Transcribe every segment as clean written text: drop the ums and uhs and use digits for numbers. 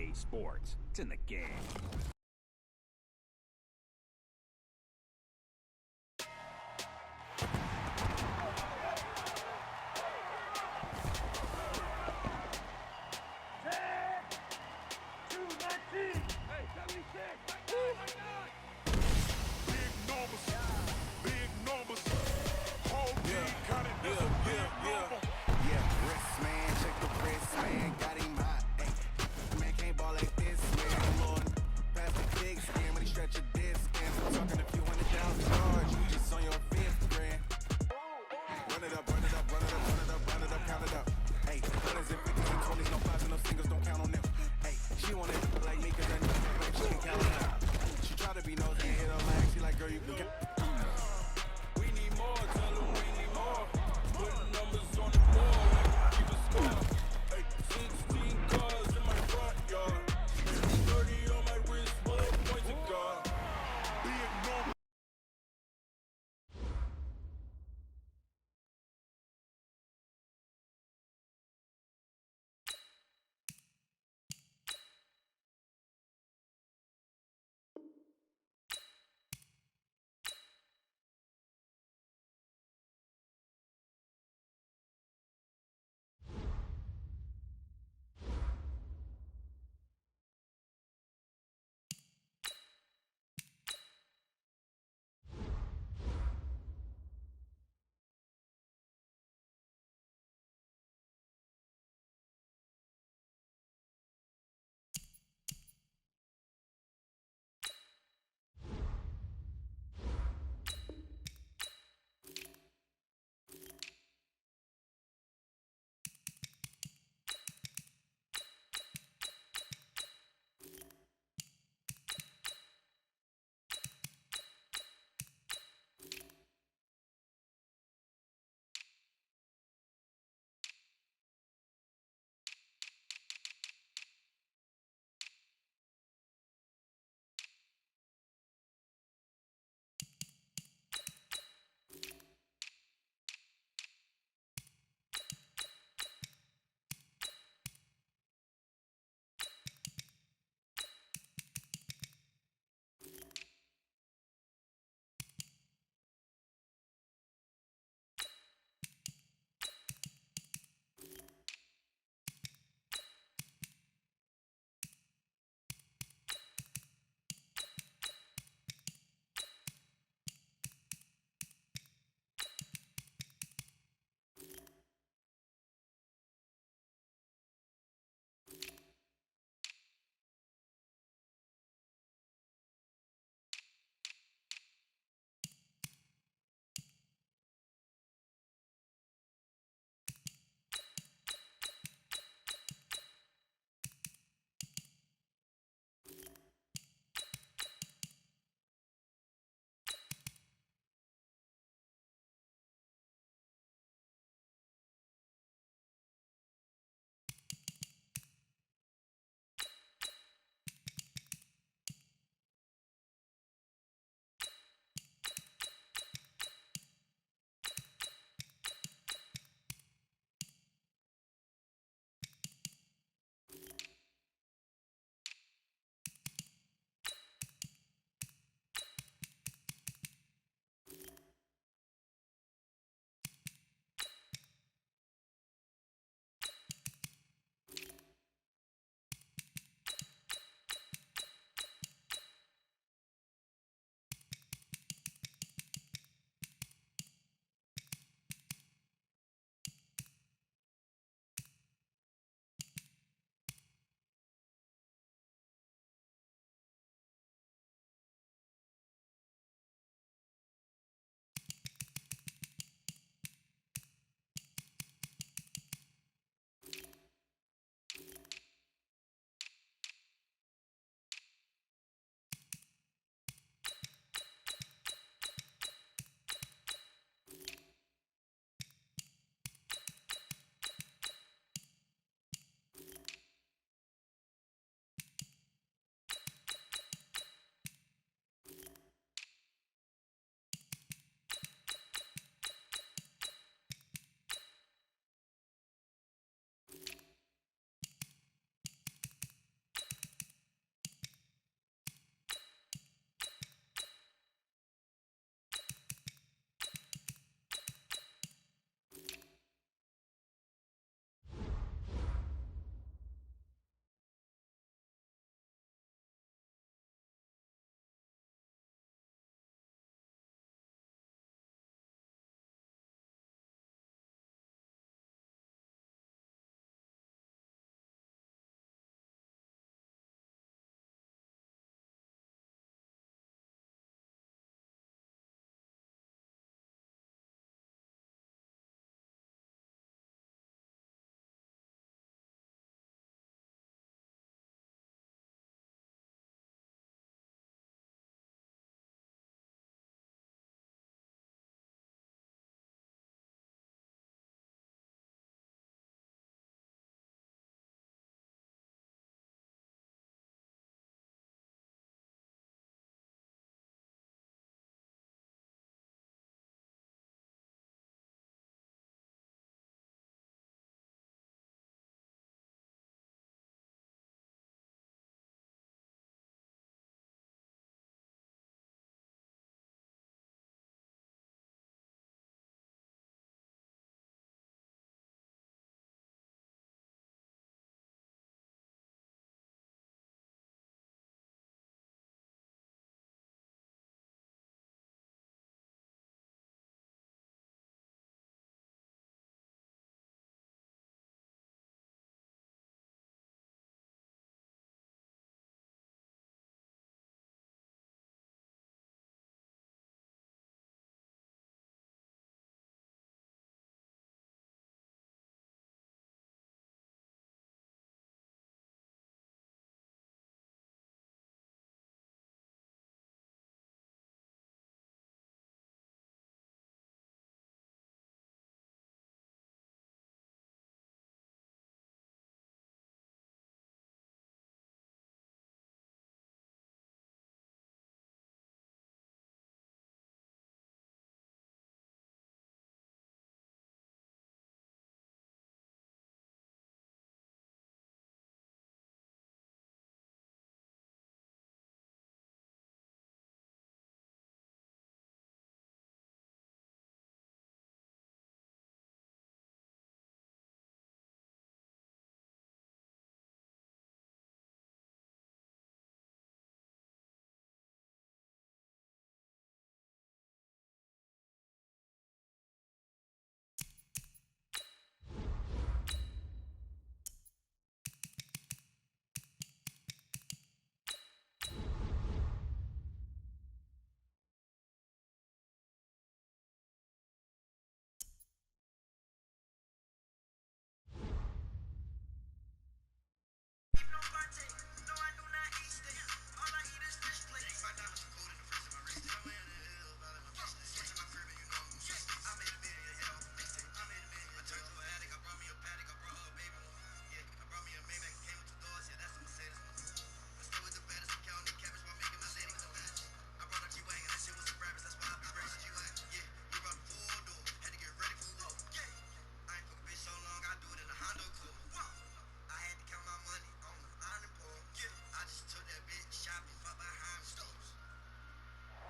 EA Sports. It's in the game.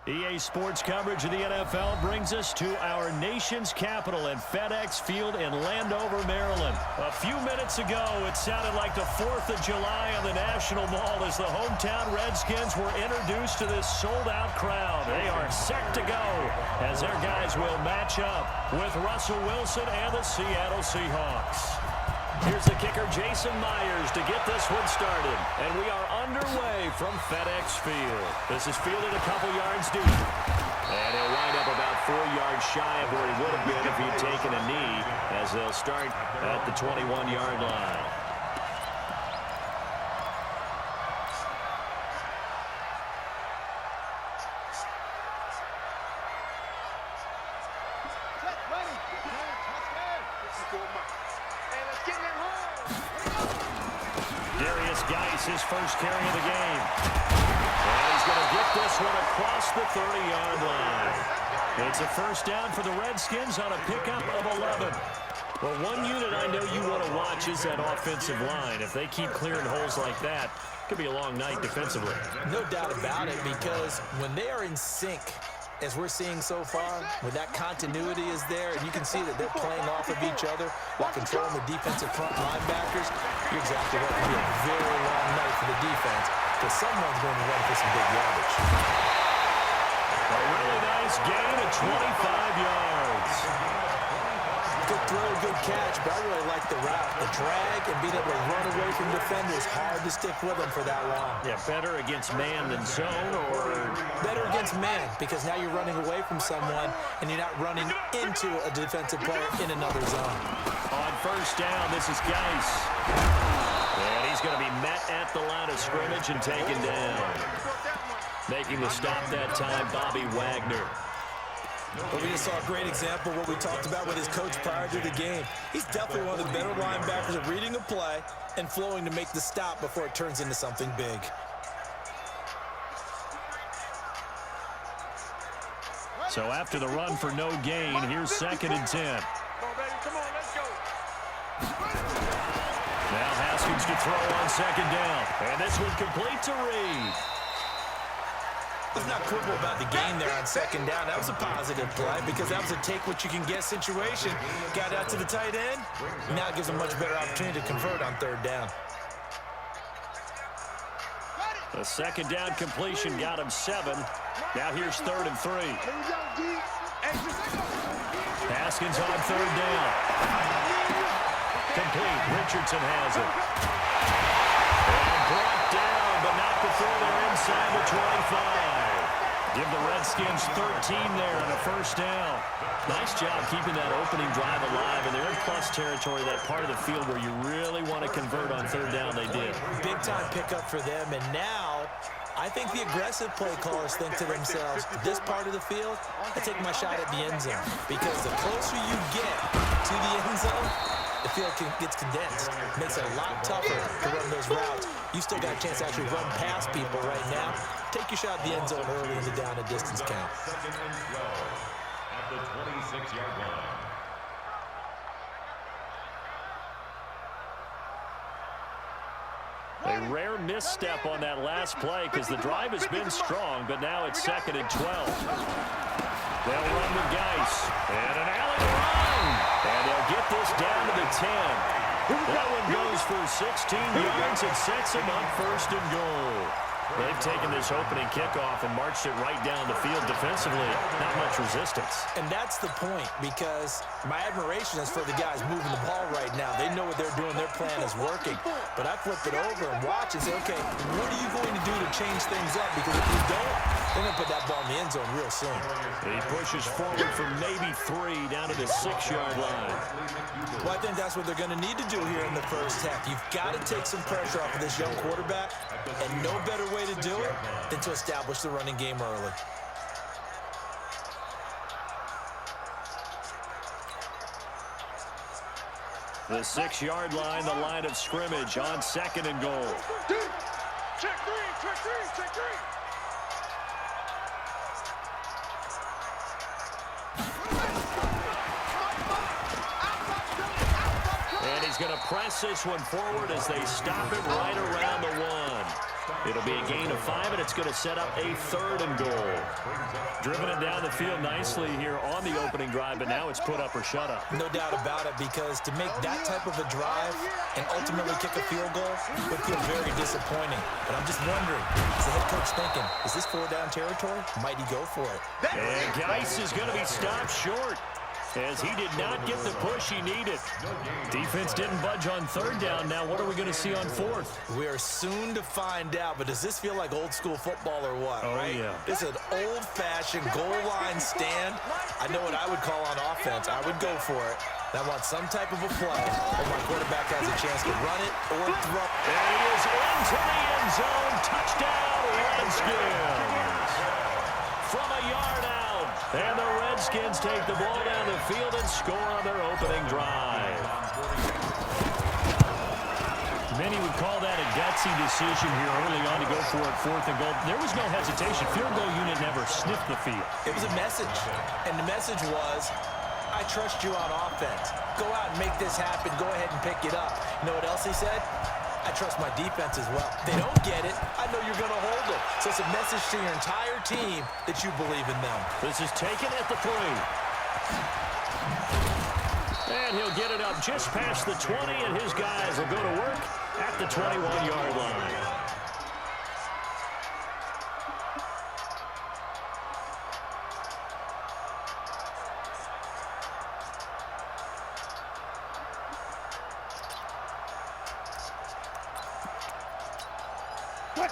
EA Sports coverage of the NFL brings us to our nation's capital at FedEx Field in Landover, Maryland. A few minutes ago, it sounded like the 4th of July on the National Mall as the hometown Redskins were introduced to this sold-out crowd. They are set to go as their guys will match up with Russell Wilson and the Seattle Seahawks. Here's the kicker, Jason Myers, to get this one started. And we are underway from FedEx Field. This is fielded a couple yards deep. And he'll wind up about 4 yards shy of where he would have been if he'd taken a knee, as they'll start at the 21-yard line. His first carry of the game. And he's going to get this one across the 30-yard line. It's a first down for the Redskins on a pickup of 11. Well, one unit I know you want to watch is that offensive line. If they keep clearing holes like that, it could be a long night defensively. No doubt about it, because when they are in sync, as we're seeing so far, when that continuity is there, and you can see that they're playing off of each other while controlling the defensive front linebackers, you're exactly right. It'll be a very long night for the defense, because someone's going to run for some big yardage. A really nice gain of 25 yards. Good throw, good catch, but I really like the route. The drag and being able to run away from defenders, hard to stick with them for that long. Yeah, better against man than zone, or better against man, because now you're running away from someone and you're not running into a defensive player in another zone. On first down, this is Geis. And he's going to be met at the line of scrimmage and taken down. Making the stop that time, Bobby Wagner. But we just saw a great example of what we talked about with his coach prior to the game. He's definitely one of the better linebackers at reading a play and flowing to make the stop before it turns into something big. So after the run for no gain, here's 2nd and 10. Now Haskins to throw on 2nd down. And this one complete to Reed. Let's not quibble about the gain there on 2nd down. That was a positive play because that was a take-what-you-can-get situation. Got out to the tight end. Now it gives them much better opportunity to convert on 3rd down. The 2nd down completion got him 7. Now here's 3rd and 3. Haskins on 3rd down. Complete. Richardson has it. And brought down, but not before they're inside the 25. Give the Redskins 13 there on a first down. Nice job keeping that opening drive alive, and they're in plus territory, that part of the field where you really want to convert on 3rd down. They did. Big-time pickup for them, and now I think the aggressive play callers think to themselves, this part of the field, I take my shot at the end zone, because the closer you get to the end zone, the field gets condensed. Makes it a lot tougher to run those routes. You still got a chance to actually run past people right now. Take your shot at the end zone early in the down and distance count. At the 26-yard line. A rare misstep on that last play because the drive has been strong, but now it's 2nd and 12. They'll run with Geis. And an alley run. And they'll get this down to the 10. That one goes for 16 yards and sets them up 1st and goal. They've taken this opening kickoff and marched it right down the field defensively. Not much resistance. And that's the point, because my admiration is for the guys moving the ball right now. They know what they're doing. Their plan is working. But I flip it over and watch and say, okay, what are you going to do to change things up? Because if you don't, they're going to put that ball in the end zone real soon. He pushes forward for maybe 3 down to the 6-yard line. Well, I think that's what they're going to need to do here in the first half. You've got to take some pressure off of this young quarterback, and no better way to do it than to establish the running game early. The 6-yard line, the line of scrimmage on 2nd and goal. Check three, check three, check three. And he's going to press this one forward as they stop it right around the 1. It'll be a gain of 5, and it's going to set up a 3rd and goal. Driven it down the field nicely here on the opening drive, but now it's put up or shut up. No doubt about it, because to make that type of a drive and ultimately kick a field goal would feel very disappointing. But I'm just wondering, is the head coach thinking, is this 4-down territory? Might he go for it? And Geis is going to be stopped short, as he did not get the push he needed. Defense didn't budge on 3rd down. Now what are we going to see on 4th? We are soon to find out, but does this feel like old school football or what? Oh, right? Yeah. This is an old-fashioned goal line stand. I know what I would call on offense. I would go for it. I want some type of a play where my quarterback has a chance to run it or throw. And he is into the end zone. Touchdown, Redskins. From a yard out. And the Redskins take the ball down the field and score on their opening drive. Many would call that a gutsy decision here early on to go for it, 4th and goal. There was no hesitation. Field goal unit never sniffed the field. It was a message, and the message was, I trust you on offense. Go out and make this happen. Go ahead and pick it up. You know what else he said? I trust my defense as well. If they don't get it, I know you're going to hold it. So it's a message to your entire team that you believe in them. This is taken at the 3. And he'll get it up just past the 20, and his guys will go to work at the 21-yard line.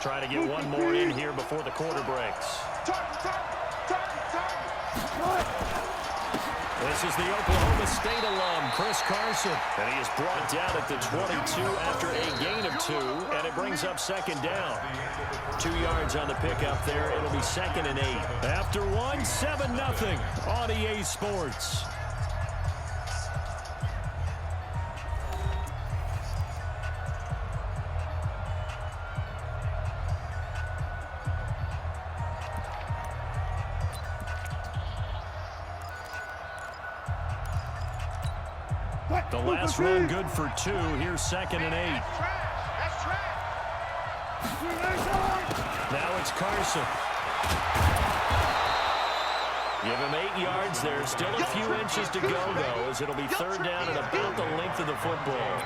Try to get one more in here before the quarter breaks. This is the Oklahoma State alum, Chris Carson. And he is brought down at the 22 after a gain of 2, and it brings up 2nd down. 2 yards on the pickup there. It'll be 2nd and 8. After 1, 7-0 on EA Sports. The last run good for 2. Here's 2nd and 8. Now it's Carson. Give him 8 yards there. Still a few inches to go, though, as it'll be 3rd down and about the length of the football.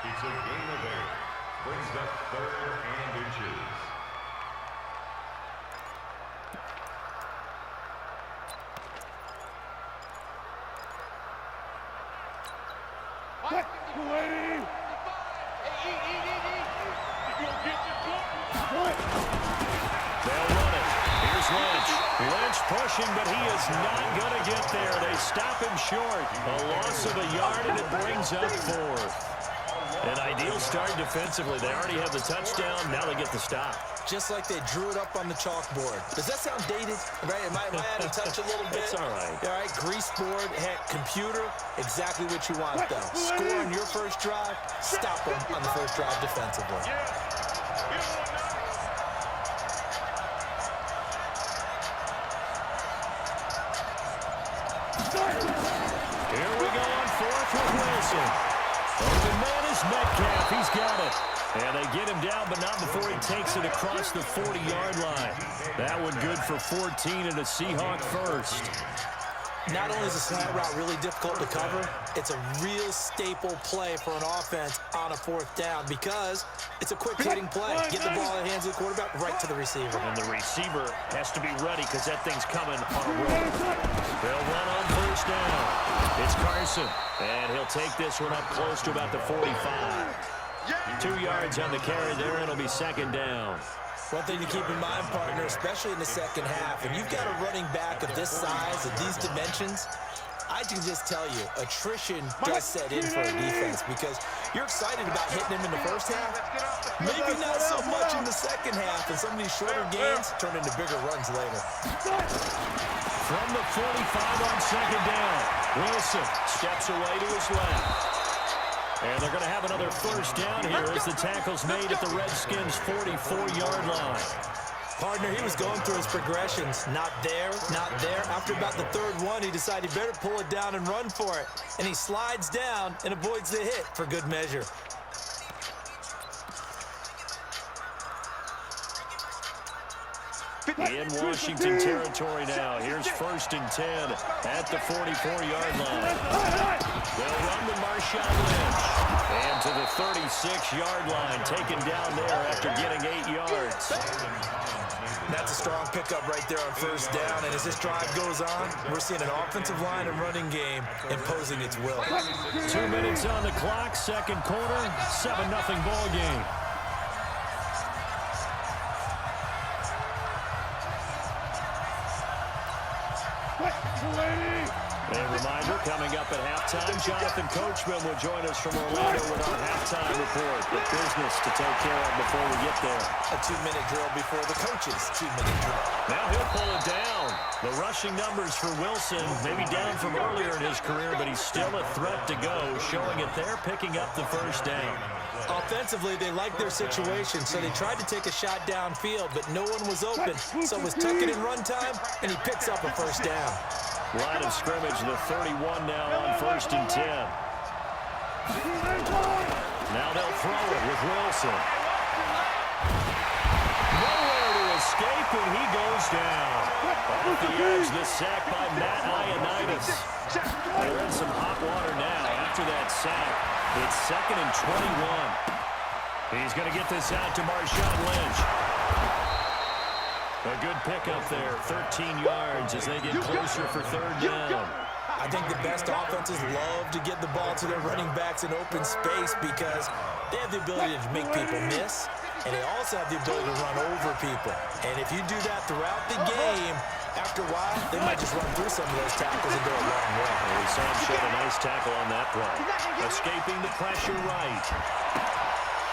It's a gain of 8. Brings up 3rd and inches. They'll run it. Here's Lynch. Lynch pushing, but he is not going to get there. They stop him short. A loss of a yard, and it brings up 4th. An ideal start defensively. They already have the touchdown. Now they get the stop. Just like they drew it up on the chalkboard. Does that sound dated? Right? Am I out of touch a little bit? It's all right. All right, grease board, heck, computer, exactly what you want, though. Score on your first drive, stop them on the first drive defensively. Here we go on 4th with Wilson. Open man is Metcalf. He's got it. And they get him down, but not before he takes it across the 40-yard line. That one good for 14 and a Seahawk first. Not only is the slant route really difficult to cover, it's a real staple play for an offense on a 4th down because it's a quick-hitting play. Get the ball in the hands of the quarterback right to the receiver. And the receiver has to be ready because that thing's coming on a roll. They'll run on 1st down. It's Carson, and he'll take this one up close to about the 45. 2 yards on the carry there, and it'll be 2nd down. One thing to keep in mind, partner, especially in the second half, and you've got a running back of this size, of these dimensions, I can just tell you, attrition does set in for a defense because you're excited about hitting him in the first half. Maybe not so much in the second half, and some of these shorter gains turn into bigger runs later. From the 45 on 2nd down, Wilson steps away to his left. And they're going to have another 1st down here as the tackle's made at the Redskins' 44-yard line. Partner, he was going through his progressions. Not there, not there. After about the 3rd one, he decided he better pull it down and run for it. And he slides down and avoids the hit for good measure. In Washington territory now. Here's 1st and 10 at the 44-yard line. They'll run with Marshawn Lynch. And to the 36-yard line, taken down there after getting 8 yards. That's a strong pickup right there on 1st down. And as this drive goes on, we're seeing an offensive line and running game imposing its will. 2 minutes on the clock, 2nd quarter, 7-0 ball game. A reminder, coming up at halftime, Jonathan Coachman will join us from Orlando with our halftime report. The business to take care of before we get there. A 2-minute drill before the coach's 2-minute drill. Now he'll pull it down. The rushing numbers for Wilson, maybe down from earlier in his career, but he's still a threat to go, showing it there, picking up the 1st down. Offensively, they liked their situation, so they tried to take a shot downfield, but no one was open. So it was tuck it in run time, and he picks up a 1st down. Line of scrimmage, the 31 now on 1st and 10. Now they'll throw it with Wilson. Nowhere to escape, and he goes down. Off the edge, the sack by Matt Ioannidis. They're in some hot water now after that sack. It's 2nd and 21. He's going to get this out to Marshawn Lynch. A good pickup there, 13 yards as they get closer for 3rd down. I think the best offenses love to get the ball to their running backs in open space because they have the ability to make people miss, and they also have the ability to run over people. And if you do that throughout the game, after a while, they might just run through some of those tackles and go a long way. We saw him shed a nice tackle on that play. Escaping the pressure right.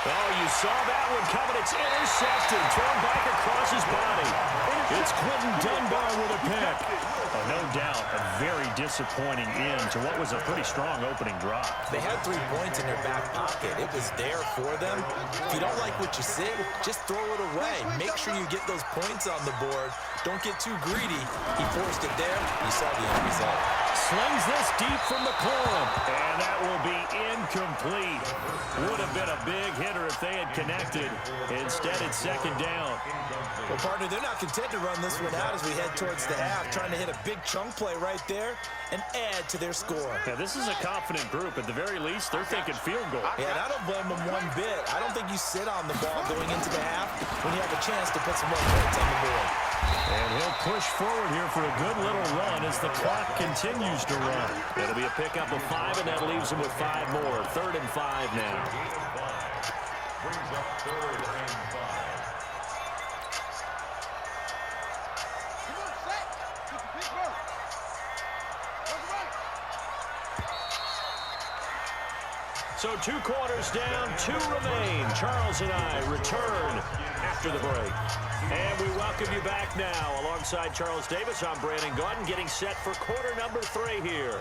Oh, you saw that one coming. It's intercepted. Thrown back across his body. It's Quentin Dunbar with a pick. Oh, no doubt, a very disappointing end to what was a pretty strong opening drive. They had 3 points in their back pocket. It was there for them. If you don't like what you see, just throw it away. Make sure you get those points on the board. Don't get too greedy. He forced it there. You saw the end result. Slings this deep from McCollum. And that will be incomplete. Would have been a big hitter if they had connected. Instead, it's 2nd down. Well, partner, they're not content to run this one out as we head towards the half, trying to hit a big chunk play right there and add to their score. Yeah, this is a confident group. At the very least, they're thinking field goal. Yeah, and I don't blame them one bit. I don't think you sit on the ball going into the half when you have a chance to put some more points on the board. And he'll push forward here for a good little run as the clock continues to run. It'll be a pickup of 5, and that leaves him with 5 more. 3rd and 5 now. Brings up 3rd and 5. So 2 quarters down, 2 remain. Charles and I return after the break. And we welcome you back now. Alongside Charles Davis, I'm Brandon Gaudin, getting set for quarter number 3 here.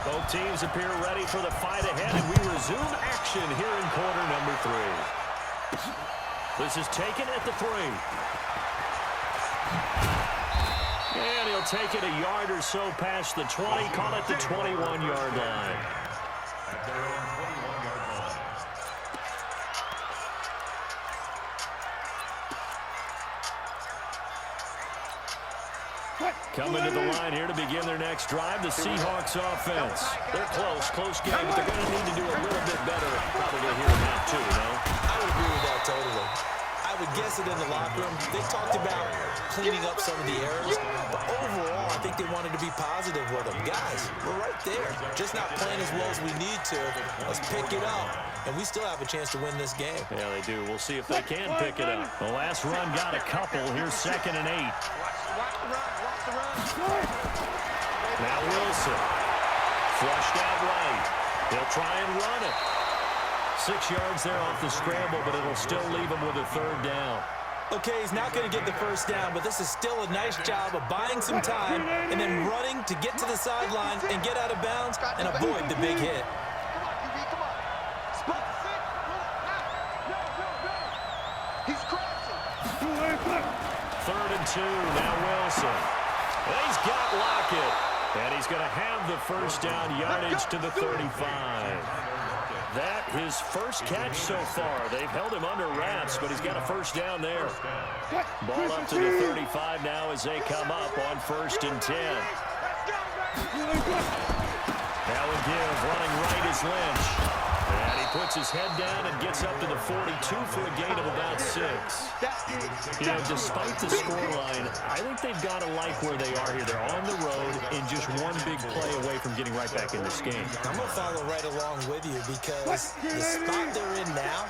Both teams appear ready for the fight ahead, and we resume action here in quarter number 3. This is taken at the 3. And he'll take it a yard or so past the 20, call it the 21-yard line. At their own 21-yard line. Coming to the line here to begin their next drive, the Seahawks offense. They're close game, but they're going to need to do a little bit better probably here in half 2, no? I would agree with that totally. I would guess it in the locker room. They talked about cleaning up some of the errors, but overall, I think they wanted to be positive with them. Guys, we're right there. Just not playing as well as we need to. Let's pick it up, and we still have a chance to win this game. Yeah, they do. We'll see if they can pick it up. The last run got a couple. Here's 2nd and 8. Now Wilson. Flushed out right. They'll try and run it. 6 yards there off the scramble, but it'll still leave him with a 3rd down. Okay, he's not going to get the 1st down, but this is still a nice job of buying some time and then running to get to the sideline and get out of bounds and avoid the big hit. 3rd and 2. Now Wilson. He's got Lockett. And he's going to have the first down yardage to the 35. That his first catch so far. They've held him under wraps, but he's got a first down there. Ball up to the 35 now as they come up on 1st and 10. Now a give, running right is Lynch. And he puts his head down and gets up to the 42 for a gain of about 6. You know, despite the scoreline, I think they've got to like where they are here. They're on the road and just one big play away from getting right back in this game. I'm going to follow right along with you because the spot they're in now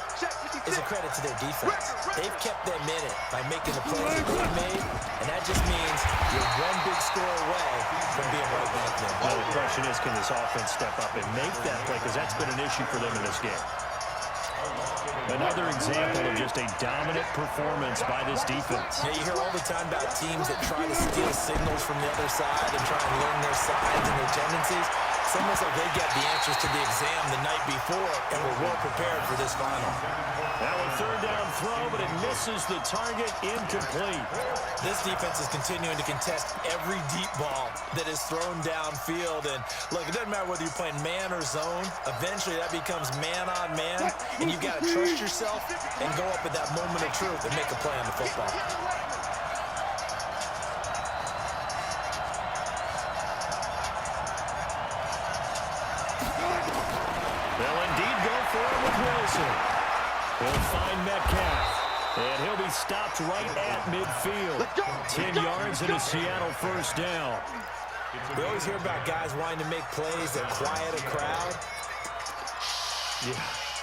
is a credit to their defense. They've kept them in it by making the plays that they've made, and that just means you're one big score away from being right back there. Well, the question is, can this offense step up and make that play? Because that's been an issue for them in this game. Another example of just a dominant performance by this defense. Yeah, you hear all the time about teams that try to steal signals from the other side and try and learn their sides and their tendencies. It's almost like they got the answers to the exam the night before and were well prepared for this final. Now a 3rd down throw, but it misses the target, incomplete. This defense is continuing to contest every deep ball that is thrown downfield. And look, it doesn't matter whether you're playing man or zone. Eventually that becomes man on man, and you've got to trust yourself and go up at that moment of truth and make a play on the football. They'll indeed go for it with Wilson. He'll find Metcalf, and he'll be stopped right at midfield. 10 yards and a Seattle first down. We always hear about guys wanting to make plays that quiet a crowd. Yeah,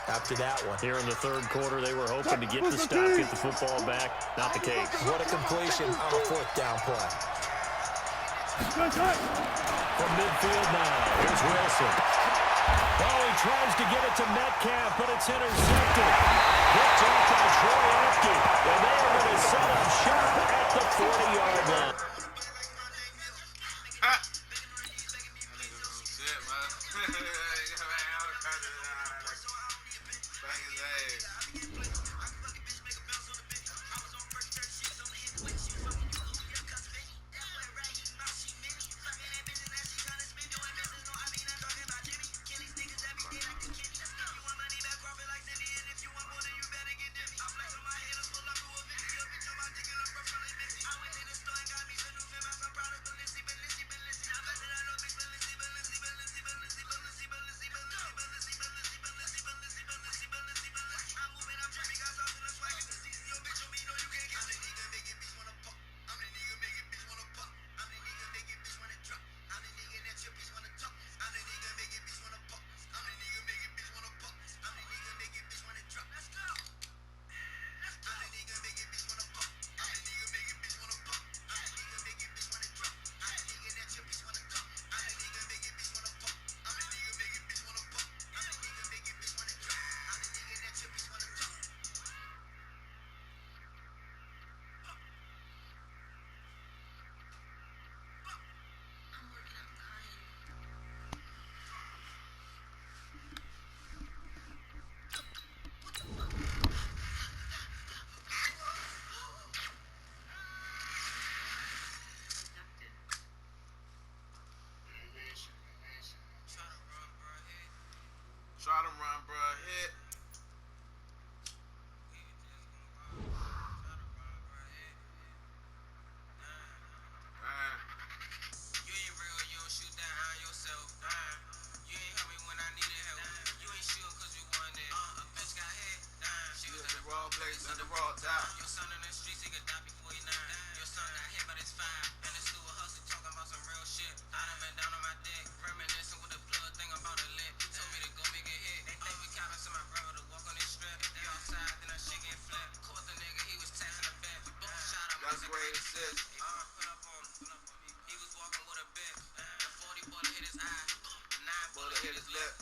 after that one. Here in the 3rd quarter, they were hoping to get the stop, get the football back. Not the case. What a completion on a 4th down play. From midfield now, here's Wilson. Oh, he tries to get it to Metcalf, but it's intercepted. Picked off by Troy Apke, and they are going to set up shop at the 40-yard line. Try to run, bro. Hit. You ain't real, you don't shoot that on yourself. You ain't help me when I needed help. You ain't sure cause you wanted it. A bitch got hit. She was at the wrong place at the wrong time. Your son in the streets, he could die before he 9. Your son got hit, but it's fine. And the stew hustle talking about some real shit. I done been down on my dick, reminiscing with the plug thing about a lick. Told me to go make it hit. They be copping to my brother to walk on this strip. They outside, then that shit get flipped. Caught the nigga, he was taxing the bed. We both shot him. That's where it sits. Put up on him. He was walking with a bit. The 40 bullet hit his eye. 9 bullet hit his lip.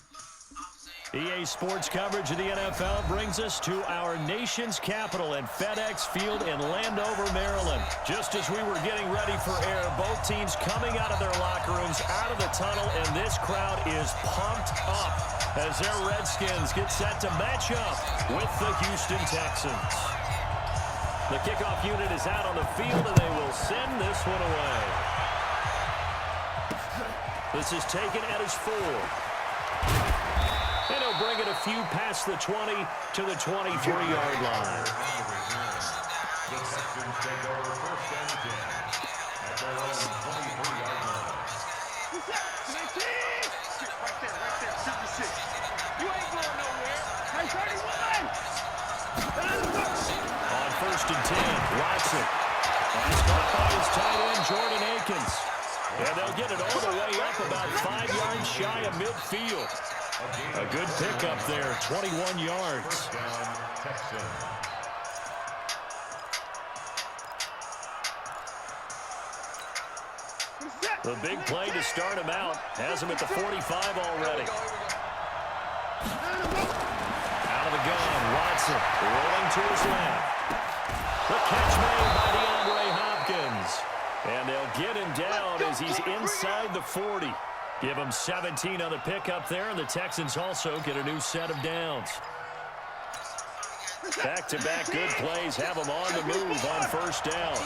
EA Sports coverage of the NFL brings us to our nation's capital at FedEx Field in Landover, Maryland. Just as we were getting ready for air, both teams coming out of their locker rooms, out of the tunnel, and this crowd is pumped up as their Redskins get set to match up with the Houston Texans. The kickoff unit is out on the field, and they will send this one away. This is taken at his 4. And he'll bring it a few past the 20 to the 23-yard line. The Texans take over 1st and 10 at their own 23-yard line. Right there, 56. You ain't going nowhere. Hey, 31. On 1st and 10, Watson. He's caught by his tight end, Jordan Akins. And they'll get it all the way up about 5 yards shy of midfield. A good pickup there, 21 yards. First down, Texans. The big play to start him out has him at the 45 already. Out of the gun, Watson rolling to his left. The catch made by DeAndre Hopkins. And they'll get him down as he's inside the 40. Give him 17 on the pickup there, and the Texans also get a new set of downs. Back-to-back good plays have them on the move on 1st down.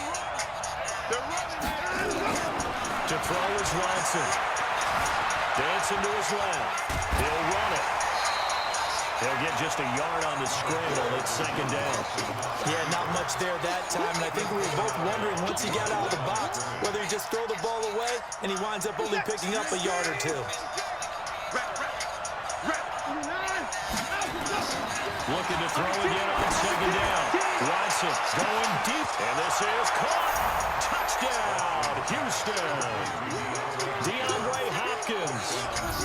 To throw is Watson. Dancing to his left. He'll run it. He'll get just a yard on the scramble. It's 2nd down. Yeah, not much there that time, and I think we were both wondering once he got out of the box whether he just throw the ball away and he winds up only picking up a yard or 2. Looking to throw again on 2nd down. Watson going deep, and this is caught. Touchdown, Houston. DeAndre Hopkins,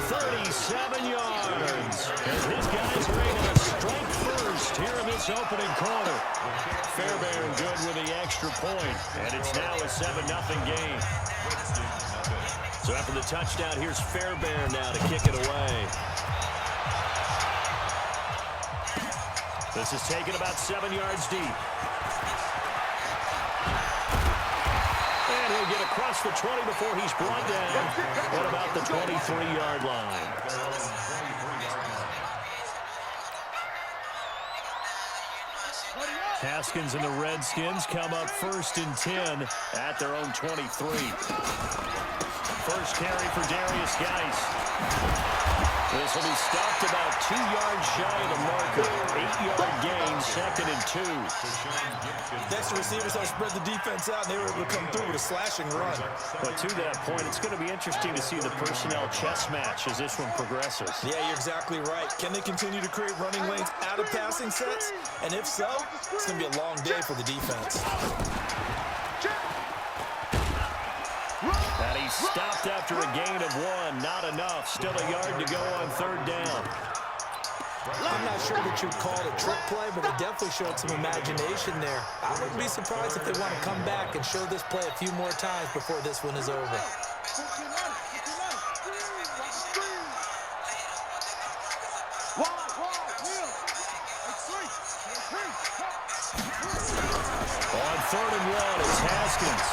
37 yards. As his guys are able to strike first here in this opening quarter. Fairbairn good with the extra point, and it's now a 7-0 game. So after the touchdown, here's Fairbairn now to kick it away. This is taken about 7 yards deep. And he'll get across the 20 before he's brought down at about the 23-yard line. Haskins and the Redskins come up 1st and 10 at their own 23. First carry for Darius Geis. This will be stopped about 2 yards shy of the marker. 8-yard gain, 2nd and 2. Next, the receivers have spread the defense out, and they were able to come through with a slashing run. But to that point, it's going to be interesting to see the personnel chess match as this one progresses. Yeah, you're exactly right. Can they continue to create running lanes out of passing sets? And if so, it's going to be a long day for the defense. And he's stopped after a gain of 1. Not enough. Still a yard to go on 3rd down. I'm not sure that you'd call it a trick play, but they definitely showed some imagination there. I wouldn't be surprised if they want to come back and show this play a few more times before this one is over. On 3rd and 1, it's Haskins.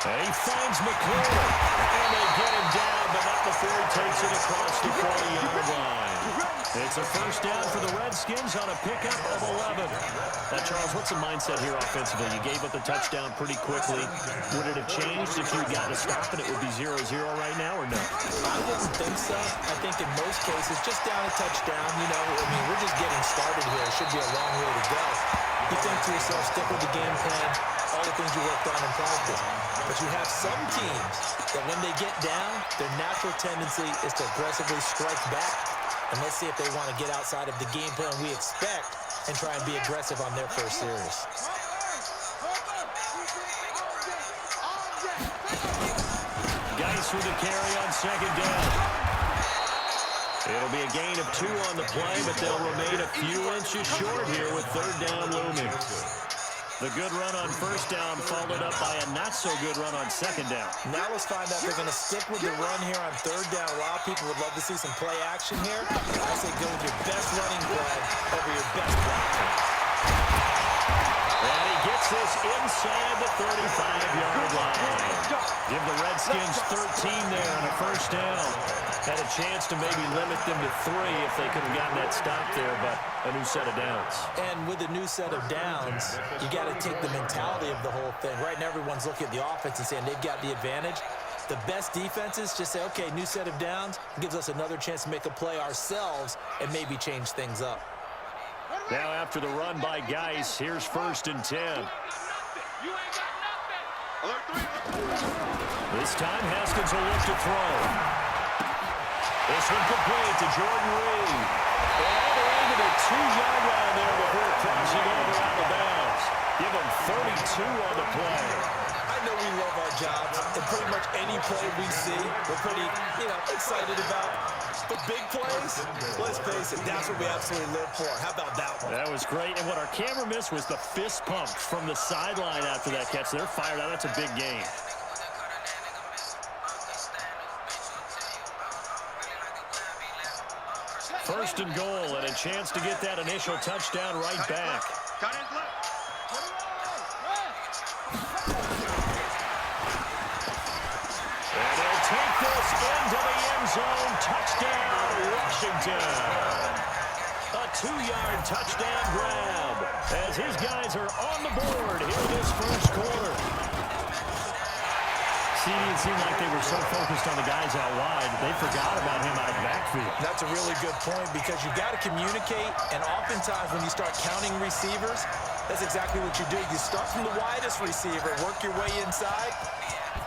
And he finds McClure. And they get him down, but not before he takes it across the 40-yard line. It's a 1st down for the Redskins on a pickup of 11. Now, Charles, what's the mindset here offensively? You gave up the touchdown pretty quickly. Would it have changed if you got to stop and it would be 0-0 right now, or no? I wouldn't think so. I think in most cases, just down a touchdown, you know, I mean, we're just getting started here. It should be a long way to go. You think to yourself, stick with the game plan, all the things you worked on in practice. But you have some teams that when they get down, their natural tendency is to aggressively strike back. And let's see if they want to get outside of the game plan we expect and try and be aggressive on their first series. Geis with a carry on 2nd down. It'll be a gain of 2 on the play, but they'll remain a few inches short here with 3rd down looming. The good run on 1st down followed up by a not-so-good run on 2nd down. Now let's find out if they're going to stick with the run here on 3rd down. A lot of people would love to see some play action here. I say go with your best running play over your best blocking. And he gets this inside the 35-yard line. Give the Redskins 13 there on a 1st down. Had a chance to maybe limit them to 3 if they could have gotten that stop there, but a new set of downs. And with a new set of downs, you got to take the mentality of the whole thing. Right now, everyone's looking at the offense and saying they've got the advantage. The best defenses just say, okay, new set of downs, gives us another chance to make a play ourselves and maybe change things up. Now after the run by Geis, here's 1st and 10. This time, Haskins will look to throw. This one complete to Jordan Reed. All the way to the 2-yard line there before crossing over out of bounds. Give him 32 on the play. I know we love our jobs, and pretty much any play we see, we're pretty, excited about. But big plays, let's face it, that's what we absolutely live for. How about that one? That was great, and what our camera missed was the fist pump from the sideline after that catch. They're fired out. That's a big game. First and goal, and a chance to get that initial touchdown right back. And he'll take this into the end zone. Touchdown, Washington. A 2-yard touchdown grab as his guys are on the board here in this first quarter. It seemed like they were so focused on the guys out wide, they forgot about him out of the backfield. That's a really good point because you got to communicate, and oftentimes when you start counting receivers, that's exactly what you do. You start from the widest receiver, work your way inside.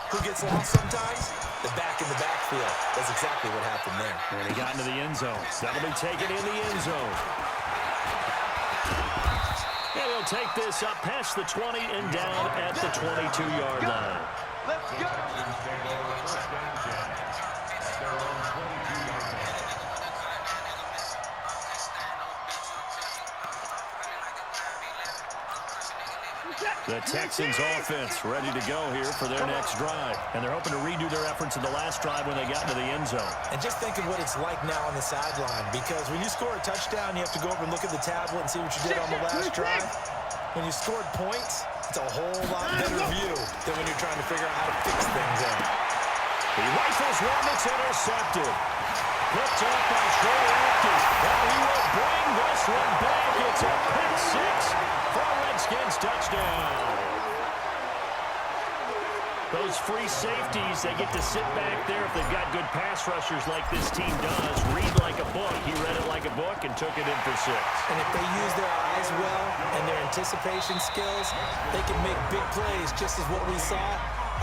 Who gets lost sometimes? The back in the backfield. That's exactly what happened there. And he got into the end zone. That'll be taken in the end zone. And he'll take this up past the 20 and down at the 22-yard line. Let's go. The Texans offense ready to go here for their next drive. And they're hoping to redo their efforts in the last drive when they got into the end zone. And just think of what it's like now on the sideline, because when you score a touchdown, you have to go over and look at the tablet and see what you did on the last drive. When you scored points, it's a whole lot better view than when you're trying to figure out how to fix things up. He rifles one that's intercepted. Picked up by Troy Atkins. And he will bring this one back. It's a pick 6 for a Redskins touchdown. Those free safeties, they get to sit back there if they've got good pass rushers like this team does. Read like a book. He read it like a book and took it in for 6. And if they use their eyes well and their anticipation skills, they can make big plays, just as what we saw.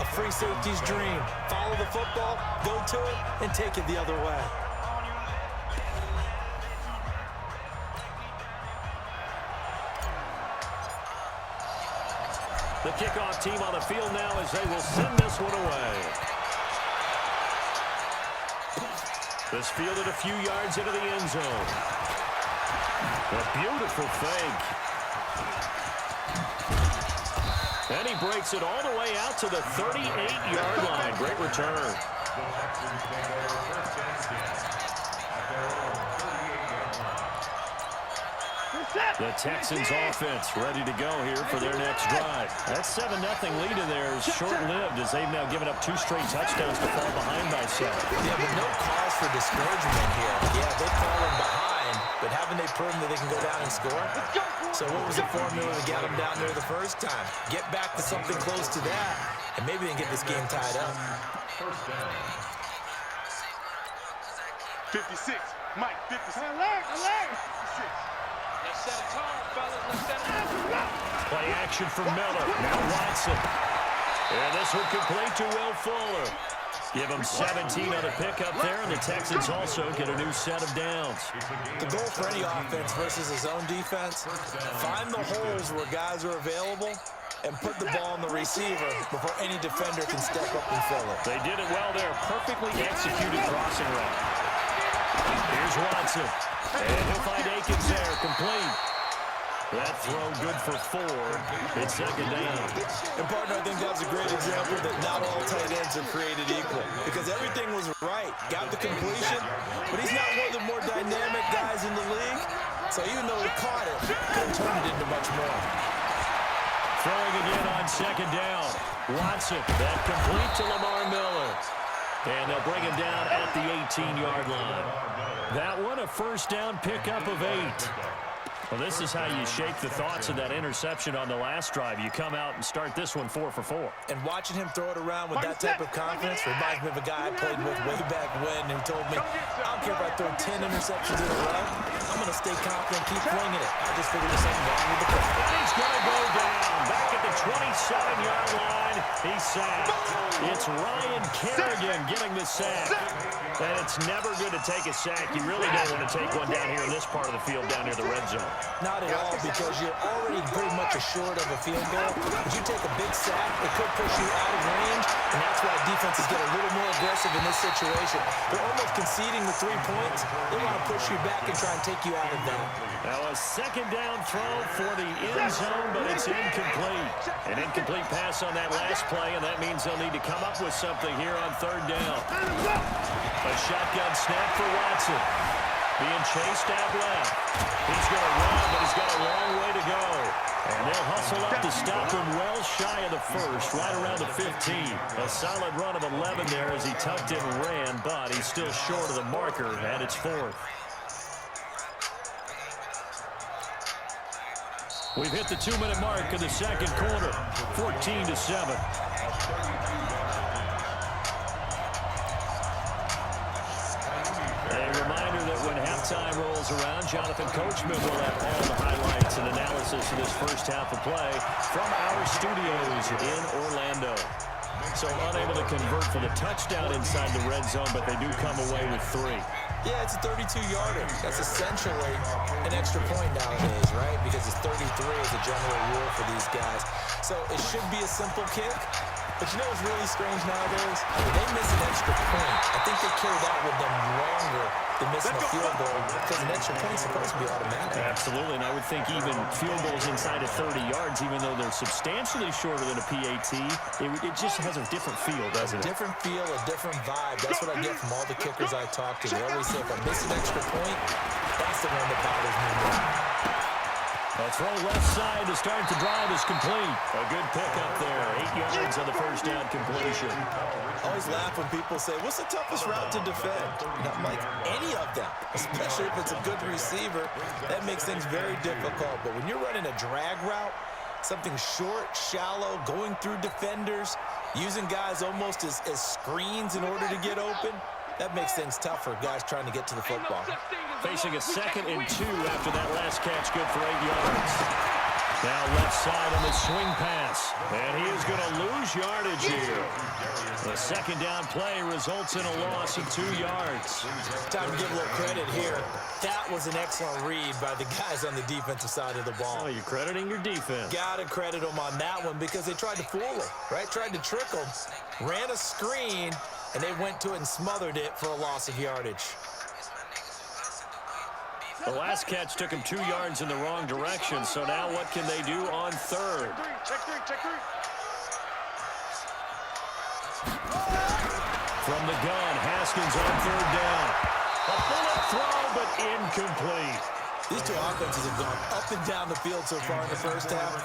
A free safety's dream. Follow the football, go to it, and take it the other way. The kickoff team on the field now as they will send this one away. This fielded a few yards into the end zone. A beautiful fake. And he breaks it all the way out to the 38-yard line. Great return. The Texans offense ready to go here for their next drive. That 7-0 lead in there is short-lived as they've now given up 2 straight touchdowns to fall behind by 7. Yeah, but no cause for discouragement here. Yeah, they've fallen behind, but haven't they proven that they can go down and score? So what was the formula to get them down there the first time? Get back to something close to that, and maybe they can get this game tied up. 56. Mike, 56. Alert, alert. 56. Let's set a tone, fellas. Let's set a tone. Play action for Miller. Now Watson. And this one complete to Will Fuller. Give him 17 on the pickup there, and the Texans also get a new set of downs. The goal for any offense versus his own defense, find the holes where guys are available and put the ball on the receiver before any defender can step up and fill it. They did it well there. Perfectly executed crossing route. Here's Watson. And he'll find Akins there, complete. That throw good for 4. It's second down. And, partner, I think that's a great example that not all tight ends are created equal. Because everything was right. Got the completion, but he's not one of the more dynamic guys in the league. So even though he caught it, couldn't turn it into much more. Throwing again on second down. Watson, that complete to Lamar Miller. And they'll bring him down at the 18-yard line. That one, a first down pickup of 8. Well, this is how you shake the thoughts of that interception on the last drive. You come out and start this one 4 for 4. And watching him throw it around with that type of confidence reminds me of a guy I played with way back when who told me, I don't care if I throw 10 interceptions in a row, I'm going to stay confident, keep flinging it. I just figured there's something wrong with the play. He's going to go down. Back at the 27-yard line, he's sacked. It's Ryan Kerrigan getting the sack. And it's never good to take a sack. You really don't want to take one down here in this part of the field, down near the red zone. Not at all, because you're already pretty much assured of a field goal. If you take a big sack, it could push you out of range, and that's why defenses get a little more aggressive in this situation. They're almost conceding the 3 points. They want to push you back and try and take you out of that. Now a second down throw for the end zone, but it's incomplete. An incomplete pass on that last play, and that means they'll need to come up with something here on third down. A shotgun snap for Watson. Being chased out left. He's going to run, but he's got a long way to go. And they'll hustle up to stop him well shy of the first, right around the 15. A solid run of 11 there as he tucked in and ran, but he's still short of the marker, and it's 4th. We've hit the 2-minute mark in the second quarter, 14-7. A reminder that when halftime rolls around, Jonathan Coachman will have all the highlights and analysis of this first half of play from our studios in Orlando. So unable to convert for the touchdown inside the red zone, but they do come away with 3. Yeah, it's a 32-yarder. That's essentially an extra point nowadays, right? Because it's 33 as a general rule for these guys. So it should be a simple kick. But you know what's really strange nowadays? When they miss an extra point, I think they carry that with them longer than missing a field goal because an extra point is supposed to be automatic. Absolutely, and I would think even field goals inside of 30 yards, even though they're substantially shorter than a PAT, it just has a different feel, doesn't it? A different feel, a different vibe. That's what I get from all the kickers I talk to. They always say if I miss an extra point, that's the one that bothers me more. A throw left side to start the drive is complete. A good pickup there. 8 yards on the first down completion. I always laugh when people say, what's the toughest route to defend? And I'm like, any of them, especially if it's a good receiver. That makes things very difficult. But when you're running a drag route, something short, shallow, going through defenders, using guys almost as screens in order to get open, that makes things tough for guys trying to get to the football. Facing a 2nd and 2 after that last catch, good for 8 yards. Now left side on the swing pass. And he is going to lose yardage here. The second down play results in a loss of 2 yards. Time to give a little credit here. That was an excellent read by the guys on the defensive side of the ball. Oh, you're crediting your defense. Got to credit them on that one because they tried to fool him, right? Tried to trick him, ran a screen, and they went to it and smothered it for a loss of yardage. The last catch took him 2 yards in the wrong direction, so now what can they do on third? Check three. From the gun, Haskins on third down. A bullet throw, but incomplete. These two offenses have gone up and down the field so far in the first half.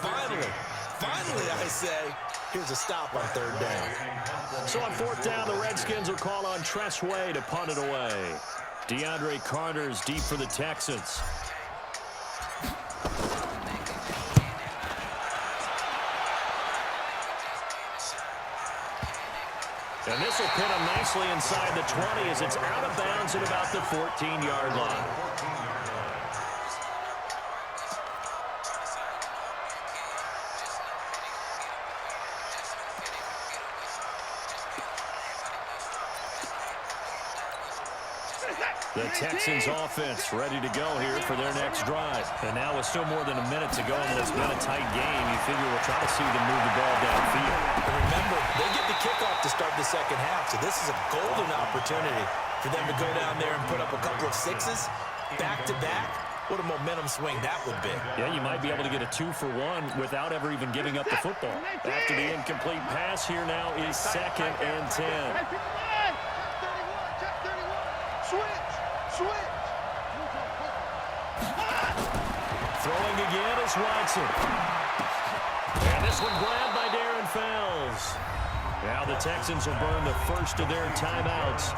Finally, I say, here's a stop on third down. So on fourth down, the Redskins will call on Tressway to punt it away. DeAndre Carter's deep for the Texans. And this will pin him nicely inside the 20 as it's out of bounds at about the 14-yard line. The Texans offense ready to go here for their next drive. And now with still more than a minute to go and it's been a tight game, you figure we'll try to see them move the ball downfield. And remember, they get the kickoff to start the second half, so this is a golden opportunity for them to go down there and put up a couple of sixes back-to-back. What a momentum swing that would be. Yeah, you might be able to get a 2-for-1 without ever even giving up the football. After the incomplete pass, here now is 2nd and 10. Throwing again is Watson. And this one grabbed by Darren Fells. Now the Texans will burn the first of their timeouts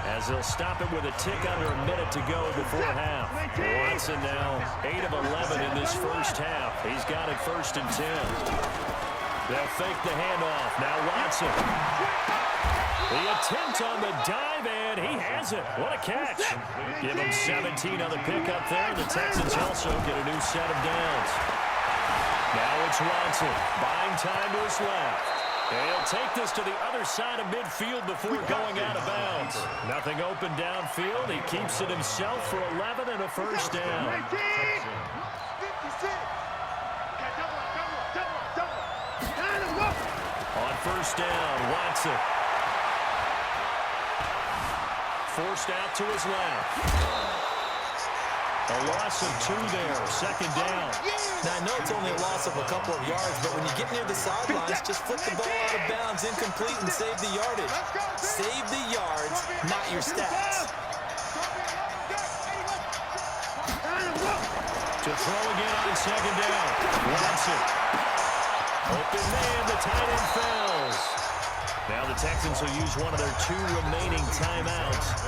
as they'll stop it with a tick under a minute to go before half. Watson now 8 of 11 in this first half. He's got it 1st and 10. They'll fake the handoff. Now Watson. The attempt on the dive, and he has it. What a catch. Give him 17 on the pickup there. The Texans also get a new set of downs. Now it's Watson, buying time to his left. And he'll take this to the other side of midfield before going out of bounds. Nothing open downfield. He keeps it himself for 11 and a first down. On first down, Watson. Forced out to his left. A loss of 2 there, 2nd down. Now, I know it's only a loss of a couple of yards, but when you get near the sidelines, just flip the ball out of bounds, incomplete, and save the yardage. Save the yards, not your stats. To throw again on 2nd down. Watson. Open man, the tight end falls. Now the Texans will use one of their 2 remaining timeouts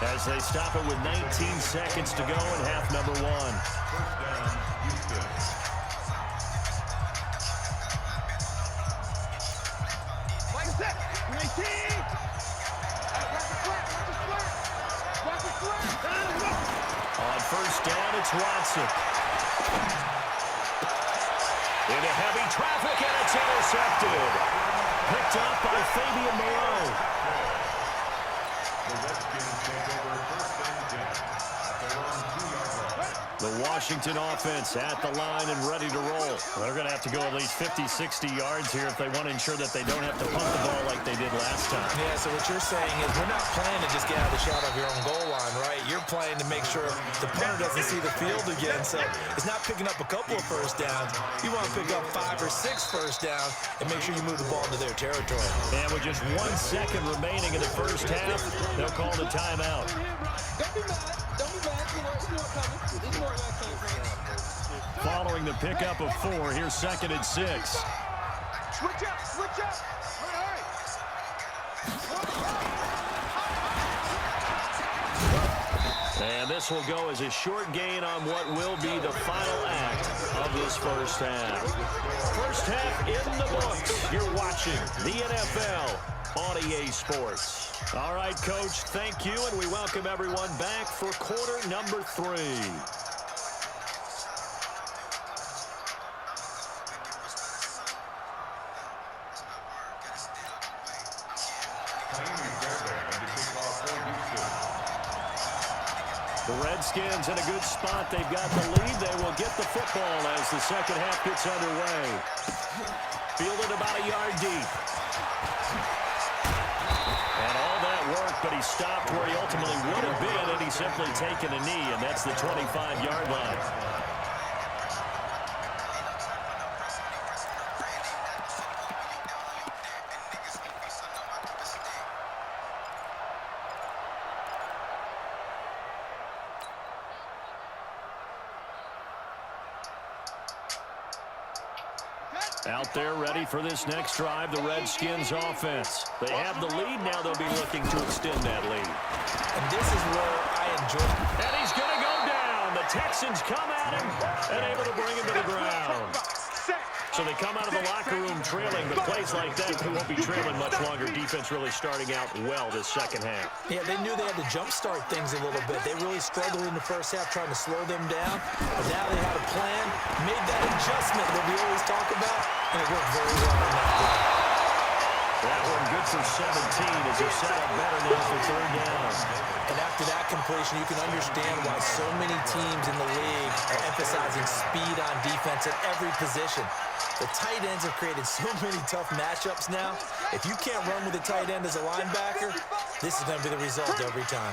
as they stop it with 19 seconds to go in half number 1. On first down, it's Watson. Into heavy traffic, and it's intercepted. Picked up by Fabian Moreau. The Washington offense at the line and ready to roll. They're going to have to go at least 50, 60 yards here if they want to ensure that they don't have to punt the ball like they did last time. Yeah, so what you're saying is we're not playing to just get out of the shot of your own goal line, right? You're playing to make sure the punter doesn't see the field again. So it's not picking up a couple of first downs. You want to pick up 5 or 6 first downs and make sure you move the ball into their territory. And with just 1 second remaining in the first half, they'll call the timeout. Don't be mad. Don't be mad. You know it's more coming. It's more where I came from. Following the pickup of 4, here's 2nd and 6. Switch up. Switch up. All right. And this will go as a short gain on what will be the final act of this first half. First half in the books. You're watching the NFL on EA Sports. All right, Coach, thank you, and we welcome everyone back for quarter number 3. The Redskins in a good spot. They've got the lead. They will get the football as the second half gets underway. Fielded about a yard deep. And all that work, but he stopped where he ultimately would have been, and he's simply taken a knee, and that's the 25-yard line. Out there ready for this next drive, the Redskins offense. They have the lead. Now they'll be looking to extend that lead. And this is where I enjoy. And he's going to go down. The Texans come at him and able to bring him to the ground. So they come out of the locker room trailing, but plays like that, they won't be trailing much longer. Defense really starting out well this second half. Yeah, they knew they had to jumpstart things a little bit. They really struggled in the first half trying to slow them down. But now they had a plan, made that adjustment that we always talk about, and it worked very well on that play. That one good for 17 as they're set up better now for 3rd down. And after that completion, you can understand why so many teams in the league are emphasizing speed on defense at every position. The tight ends have created so many tough matchups now. If you can't run with a tight end as a linebacker, this is going to be the result every time.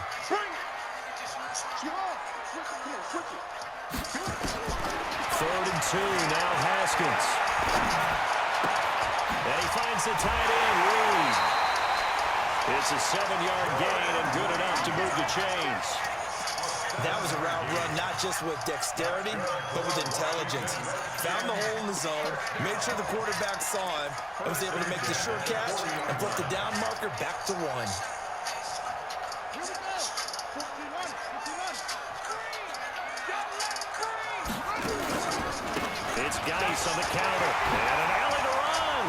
3rd and 2, now Haskins. And he finds the tight end, Reed. It's a 7-yard gain and good enough to move the chains. That was a route run not just with dexterity, but with intelligence. Found the hole in the zone, made sure the quarterback saw him, and was able to make the sure catch and put the down marker back to 1. It's Geis on the counter. And an alley to run.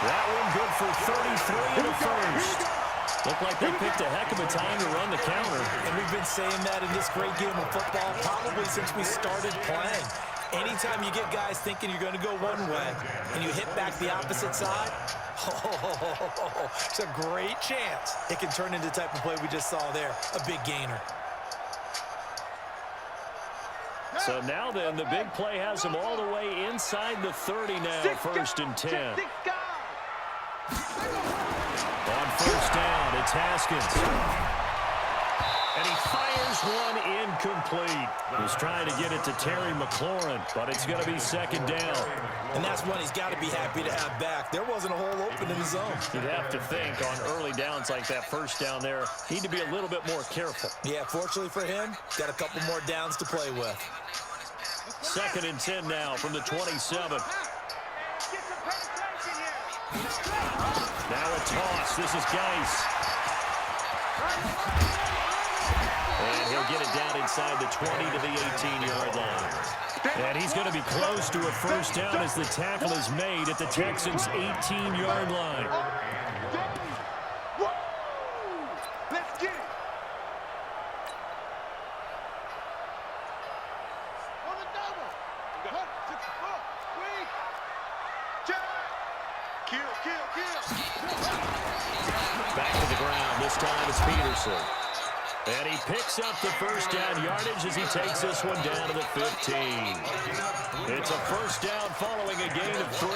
That one good for 33 in the first. Looked like they picked a heck of a time to run the counter. And we've been saying that in this great game of football probably since we started playing. Anytime you get guys thinking you're going to go one way and you hit back the opposite side, it's a great chance it can turn into the type of play we just saw there, a big gainer. So now then, the big play has them all the way inside the 30 now, 1st and 10. On 1st down, it's Haskins. And he fires one incomplete. He's trying to get it to Terry McLaurin, but it's going to be 2nd down. And that's one he's got to be happy to have back. There wasn't a hole open in the zone. You'd have to think on early downs like that 1st down there, need to be a little bit more careful. Yeah, fortunately for him, got a couple more downs to play with. 2nd and 10 now from the 27. Now a toss. This is Geis. And he'll get it down inside the 20 to the 18-yard line. And he's going to be close to a 1st down as the tackle is made at the Texans' 18-yard line. Let's get it. On the double. Kill. Back to the ground. This time it's Peterson. And he picks up the 1st down yardage as he takes this one down to the 15. It's a 1st down following a gain of 3.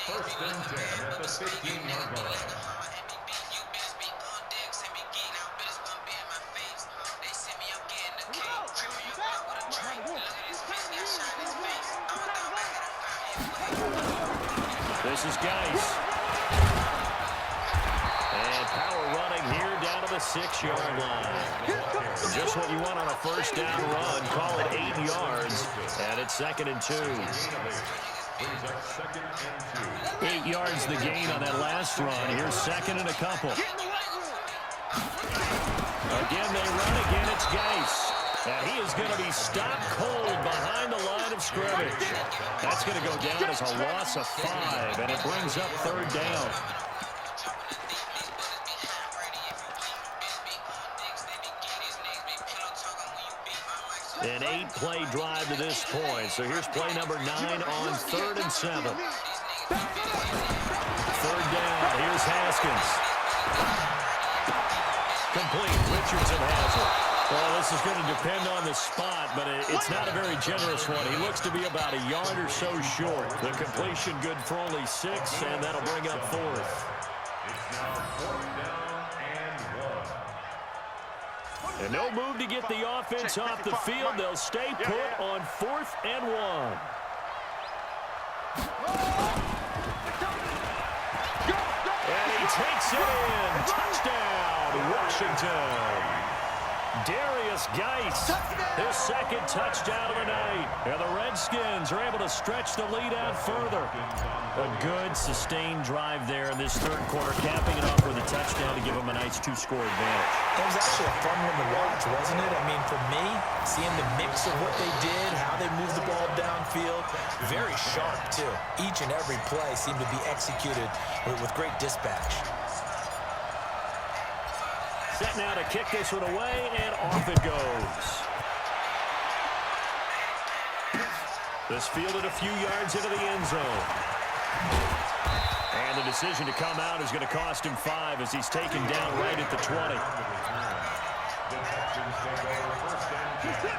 1st and 10 at the 15-yard line. This is Geis. And power running here down to the 6-yard line. Just what you want on a 1st down run. Call it 8 yards. And it's 2nd and 2. 8 yards the gain on that last run. Here's 2nd and a couple. Again, they run again. It's Geis. And he is going to be stopped cold behind the line of scrimmage. That's going to go down as a loss of 5, and it brings up 3rd down. An 8-play drive to this point. So here's play number 9 on 3rd and 7. 3rd down. Here's Haskins. Complete. Richardson has it. Well, this is going to depend on the spot, but it's not a very generous one. He looks to be about a yard or so short. The completion good for only 6, and that'll bring up 4th. It's now 4th down and 1. And no move to get the offense off the field. They'll stay put on 4th and 1. And he takes it in. Touchdown, Washington. Darius Geis, his 2nd touchdown of the night. And the Redskins are able to stretch the lead out further. A good, sustained drive there in this 3rd quarter, capping it off with a touchdown to give them a nice 2-score advantage. It was actually a fun one to watch, wasn't it? I mean, for me, seeing the mix of what they did, how they moved the ball downfield, very sharp, too. Each and every play seemed to be executed with great dispatch. Set now to kick this one away, and off it goes. This fielded a few yards into the end zone. And the decision to come out is going to cost him 5 as he's taken down right at the 20.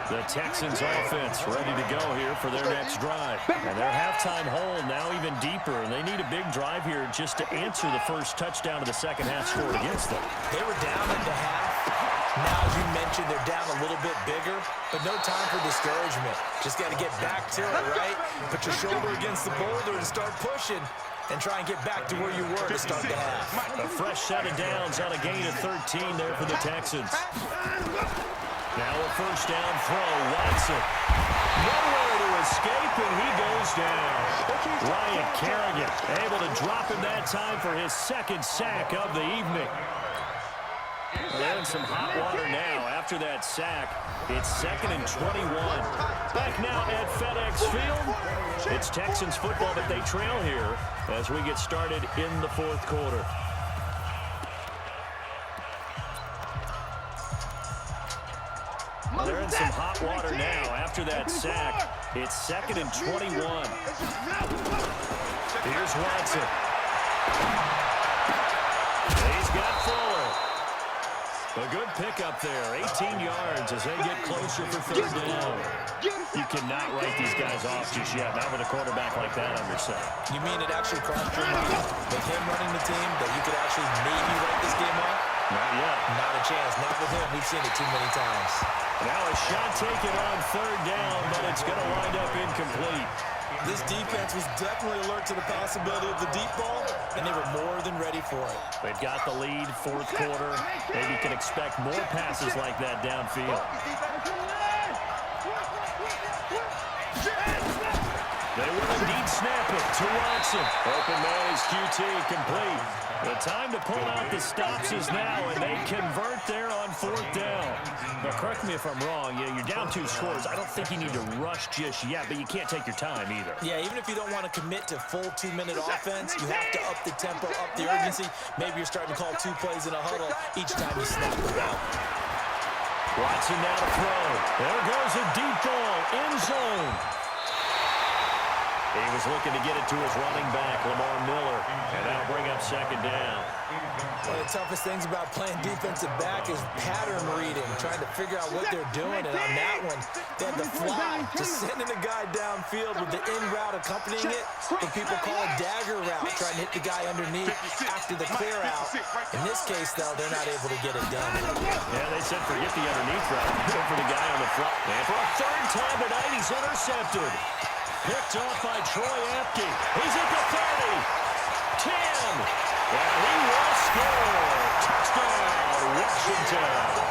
The Texans offense ready to go here for their next drive. And their halftime hole now even deeper, and they need a big drive here just to answer the first touchdown of the second half scored against them. They were down at the half. Now, as you mentioned, they're down a little bit bigger, but no time for discouragement. Just got to get back to it, right? Put your shoulder against the boulder and start pushing. and try and get back to where you were to start the half. A fresh set of downs on a gain of 13 there for the Texans. Now a first down throw. Watson. Nowhere to escape, and he goes down. Ryan Kerrigan able to drop him that time for his second sack of the evening. Well, they're in some hot water now after that sack. It's 2nd and 21. Back now at FedEx Field. It's Texans football, but they trail here as we get started in the fourth quarter. Well, they're in some hot water now after that sack. It's 2nd and 21. Here's Watson. He's got Fuller. A good pickup there, 18 yards as they get closer for third down. You cannot write these guys off just yet, not with a quarterback like that on your side. You mean it actually crossed your mind with him running the team that you could actually maybe write this game off? Not yet. Not a chance. Not with him. We've seen it too many times. Now a shot taken on third down, but it's going to wind up incomplete. This defense was definitely alert to the possibility of the deep ball, and they were more than ready for it. They've got the lead, fourth quarter. Maybe you can expect more passes like that downfield. They will indeed snap it to Watson. Open man is QT, complete. The time to pull out the stops is now, and they convert there on fourth down. Now, correct me if I'm wrong. You're down 2 scores. I don't think you need to rush just yet, but you can't take your time either. Yeah, even if you don't want to commit to full 2-minute offense, you have to up the tempo, up the urgency. Maybe you're starting to call 2 plays in a huddle each time you snap the ball. Watson now to throw. There goes a deep ball, end zone. He was looking to get it to his running back, Lamar Miller, and that'll bring up second down. One of the toughest things about playing defensive back is pattern reading, trying to figure out what they're doing. And on that one, they had the fly, just sending a guy downfield with the in route accompanying it. What people call a dagger route, trying to hit the guy underneath after the clear out. In this case, though, they're not able to get it done. Yeah, they said forget the underneath route. Go for the guy on the fly. And for a third time tonight, he's intercepted. Picked off by Troy Apke. He's at the 30. 10. And he will score. Touchdown, Washington.